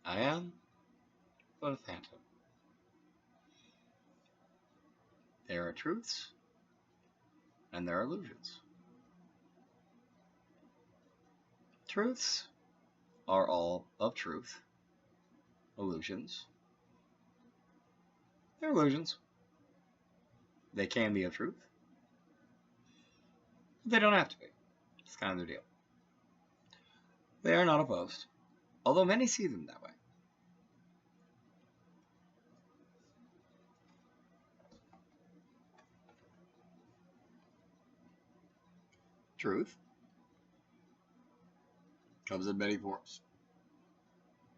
I am but a phantom. There are truths and there are illusions. Truths are all of truth. Illusions, they're illusions. They can be of truth, but they don't have to be. It's kind of their deal. They are not opposed, although many see them that way. Truth comes in many forms: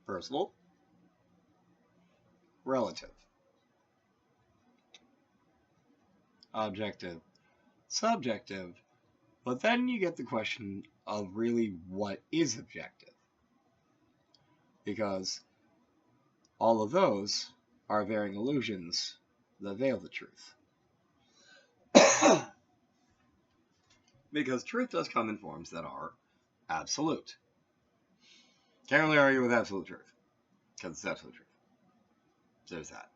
personal, relative, objective, subjective, but then you get the question of really what is objective, because all of those are varying illusions that veil the truth. Because truth does come in forms that are absolute. Can't really argue with absolute truth, because it's absolute truth. There's that.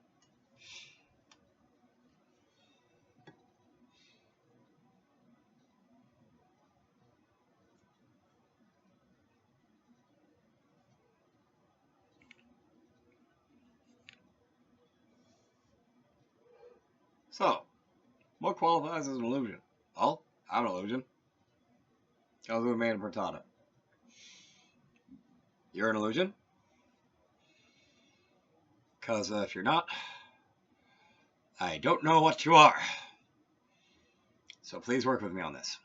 So, what qualifies as an illusion? Well, I'm an illusion. Because we made a frittata. You're an illusion? Because if you're not, I don't know what you are. So please work with me on this.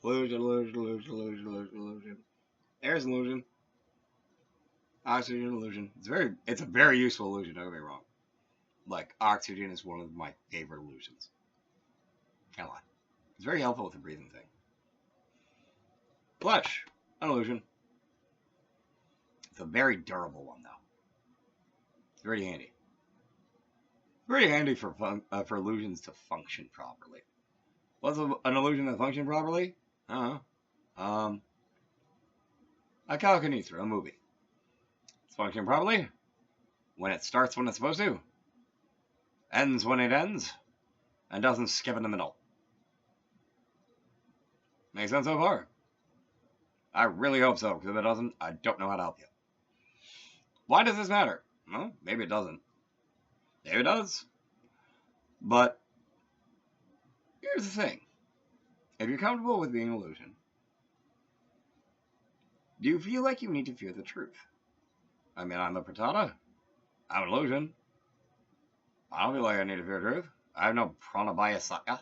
Illusion, illusion, illusion, illusion, illusion, illusion. Air's an illusion. Oxygen illusion. It's a very useful illusion, don't get me wrong. Like, oxygen is one of my favorite illusions. Can't lie. It's very helpful with the breathing thing. Flesh, an illusion. It's a very durable one, though. It's very handy. Very handy for illusions to function properly. What's an illusion that functions properly? I don't know. A Calcanethra, a movie. It's functioning properly when it starts when it's supposed to, ends when it ends, and doesn't skip in the middle. Makes sense so far? I really hope so, because if it doesn't, I don't know how to help you. Why does this matter? Well, maybe it doesn't. Maybe it does. But here's the thing. If you're comfortable with being an illusion, do you feel like you need to fear the truth? I mean, I'm a frittata. I'm an illusion. I don't feel like I need to fear the truth. I have no pranabaya saka.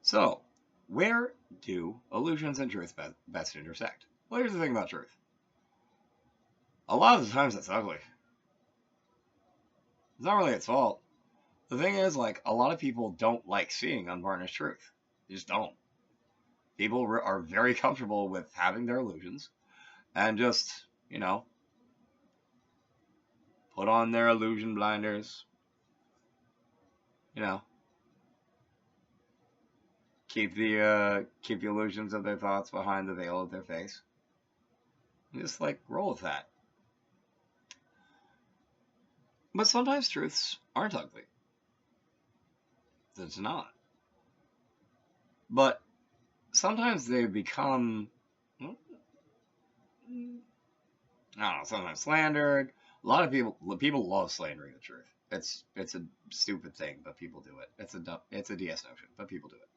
So, where do illusions and truth best intersect? Well, here's the thing about truth. A lot of the times it's ugly. It's not really its fault. The thing is, like, a lot of people don't like seeing unvarnished truth. They just don't. People are very comfortable with having their illusions and just, put on their illusion blinders. Keep the illusions of their thoughts behind the veil of their face. And just, roll with that. But sometimes truths aren't ugly. It's not. But sometimes they become, I don't know, sometimes slandered. A lot of people love slandering the truth. It's a stupid thing, but people do it. It's a DS notion, but people do it.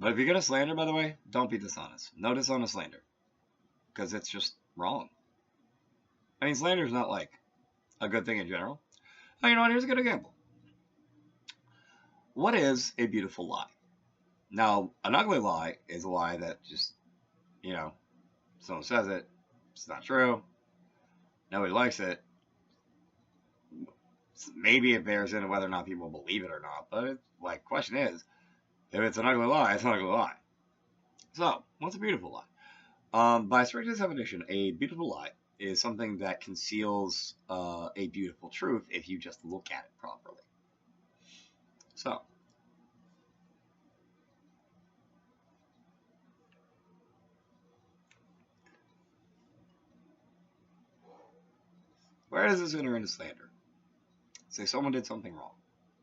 But if you're gonna slander, by the way, don't be dishonest. No dishonest slander, because it's just wrong. I mean, slander is not a good thing in general. Oh, you know what? Here's a good example. What is a beautiful lie? Now, an ugly lie is a lie that just, someone says it, it's not true, nobody likes it. Maybe it bears into whether or not people believe it or not, but question is, if it's an ugly lie, it's an ugly lie. So, what's a beautiful lie? By strict definition, a beautiful lie is something that conceals a beautiful truth if you just look at it properly. So, where does this enter into slander? Say someone did something wrong.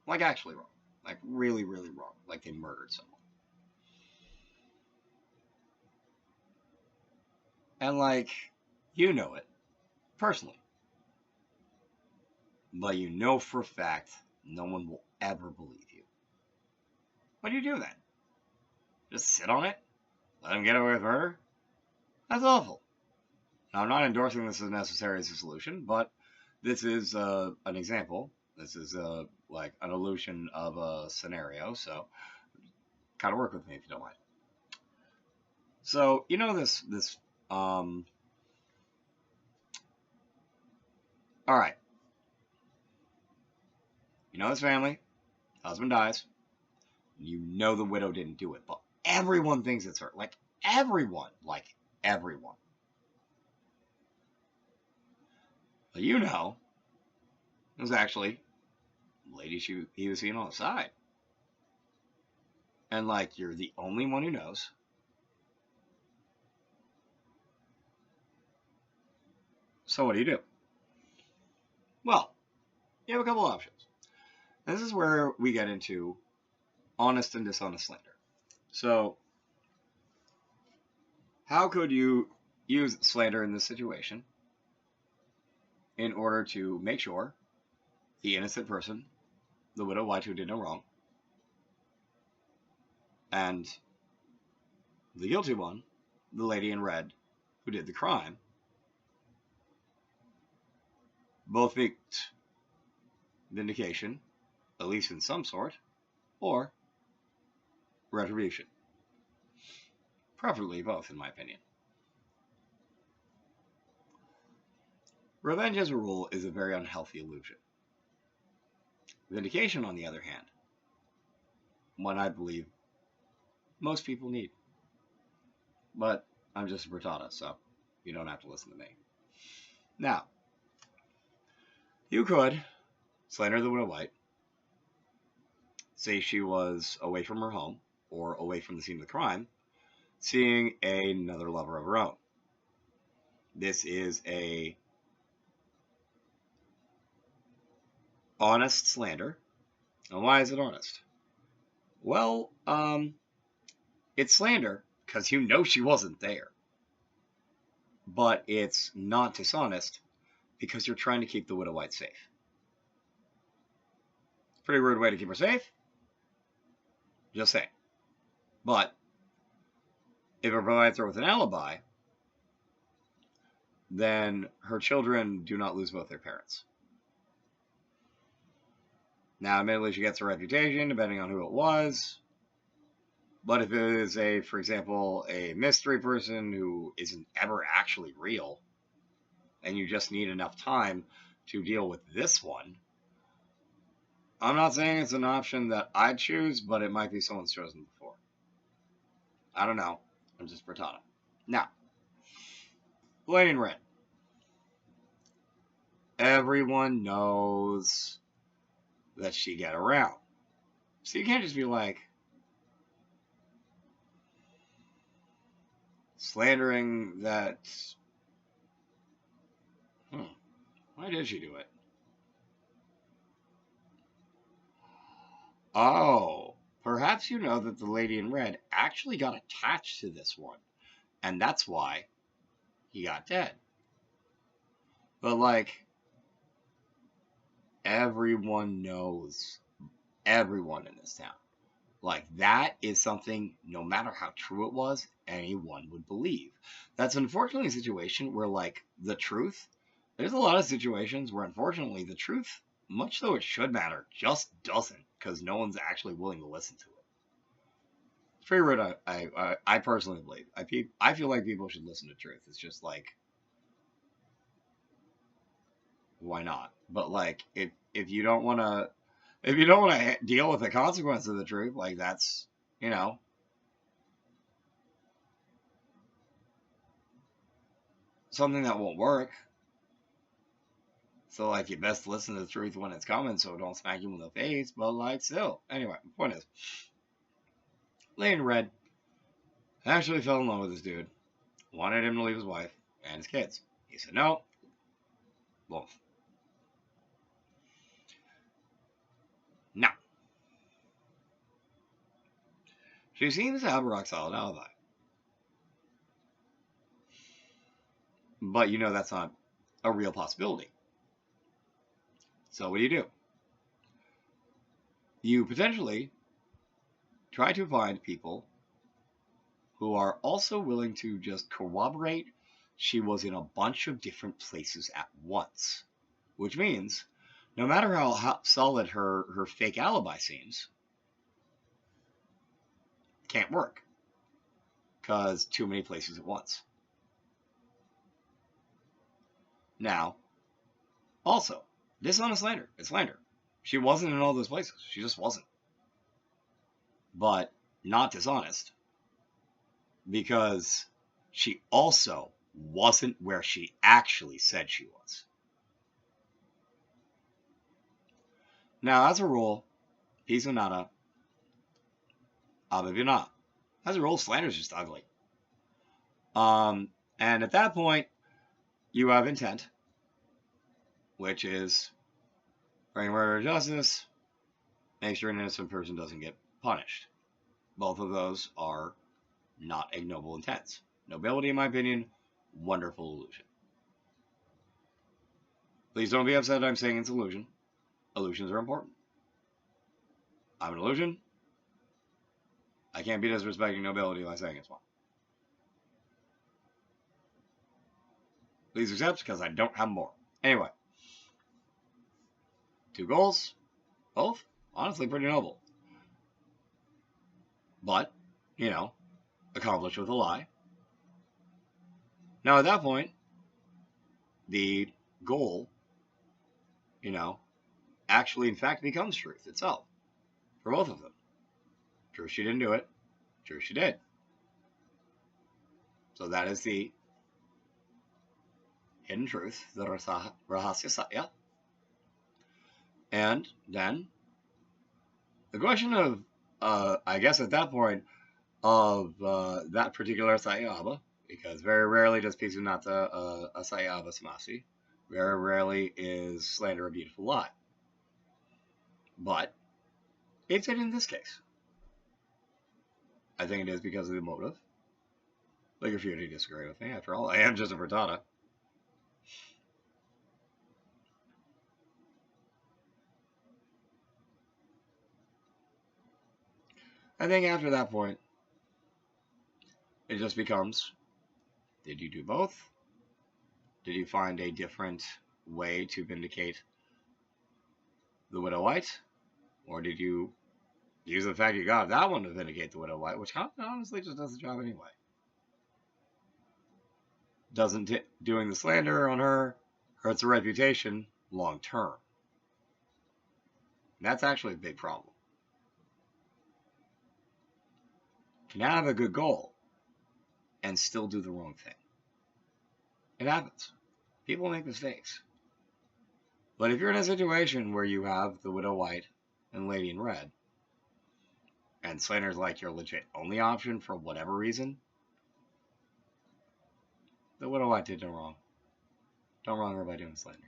Like actually wrong. Like really, really wrong. Like they murdered someone. And like, you know it personally. But you know for a fact no one will ever believe you. What do you do then? Just sit on it? Let him get away with murder? That's awful. Now, I'm not endorsing this as necessary as a solution, but this is an example. This is like an illusion of a scenario, so kind of work with me if you don't mind. So you know this. All right. You know this family. Husband dies. You know the widow didn't do it, but everyone thinks it's her. Like everyone. Like everyone. But you know, it was actually the lady he was seeing on the side. And like you're the only one who knows. So what do you do? Well, you have a couple options. This is where we get into honest and dishonest slander. So, how could you use slander in this situation in order to make sure the innocent person, the widow White who did no wrong, and the guilty one, the lady in red who did the crime, both get vindication, at least in some sort, or retribution? Preferably both, in my opinion. Revenge, as a rule, is a very unhealthy illusion. Vindication, on the other hand, one I believe most people need. But I'm just a Bertata, so you don't have to listen to me. Now, you could slander the widow White, say she was away from her home or away from the scene of the crime, seeing another lover of her own. This is a honest slander. And why is it honest? Well, it's slander because you know she wasn't there. But it's not dishonest because you're trying to keep the widow White safe. Pretty rude way to keep her safe. Just saying. But if it provides her with an alibi, then her children do not lose both their parents. Now, admittedly, she gets a reputation, depending on who it was. But if it is for example, a mystery person who isn't ever actually real, and you just need enough time to deal with this one, I'm not saying it's an option that I'd choose, but it might be someone's chosen before. I don't know. I'm just Bertata. Now, Lady in Red. Everyone knows that she get around. So you can't just be like slandering that. Why did she do it? Oh, perhaps you know that the lady in red actually got attached to this one, and that's why he got dead. But like, everyone knows everyone in this town. Like, that is something, no matter how true it was, anyone would believe. That's unfortunately a situation where, like, the truth, there's a lot of situations where, unfortunately, the truth, much though it should matter, just doesn't, because no one's actually willing to listen to it. It's pretty rude, I personally believe. I feel like people should listen to truth. It's just like, why not? But, like, if you don't want to if you don't want to deal with the consequence of the truth, like that's, something that won't work, So, like, you best listen to the truth when it's coming so don't smack you in the face, but, like, still. Anyway, the point is, Lady in Red actually fell in love with this dude, wanted him to leave his wife and his kids. He said no. Boom. Now, she seems to have a rock solid alibi. But you know that's not a real possibility. So what do? You potentially try to find people who are also willing to just corroborate she was in a bunch of different places at once. Which means, no matter how solid her fake alibi seems, can't work. Because too many places at once. Now, also, dishonest slander. It's slander. She wasn't in all those places. She just wasn't. But not dishonest. Because she also wasn't where she actually said she was. Now, as a rule, Pisonata, Abivina. As a rule, slander is just ugly. And at that point, you have intent, which is bring murder to justice, make sure an innocent person doesn't get punished. Both of those are not ignoble intents. Nobility, in my opinion, wonderful illusion. Please don't be upset I'm saying it's illusion. Illusions are important. I'm an illusion. I can't be disrespecting nobility by saying it's one. Please accept, because I don't have more. Anyway. 2 goals. Both, honestly, pretty noble. But, accomplished with a lie. Now, at that point, the goal, actually, in fact, becomes truth itself. For both of them. True, she didn't do it. True, she did. So that is the hidden truth, the Rahasya Satya. And then, the question of, I guess at that point, of that particular Satyabha, because very rarely does Pisonata a Satyabha Samasi. Very rarely is slander a beautiful lie. But it did in this case. I think it is because of the motive. Like, if you disagree with me, after all, I am just a frittata. I think after that point, it just becomes, did you do both? Did you find a different way to vindicate the Widow White? Or did you use the fact you got that one to vindicate the Widow White, which honestly just does the job anyway? Doesn't doing the slander on her hurts her reputation long term. That's actually a big problem. You can have a good goal and still do the wrong thing. It happens. People make mistakes. But if you're in a situation where you have the Widow White and Lady in Red, and slander's like your legit only option for whatever reason, the Widow White did no wrong. Don't wrong her by doing slander.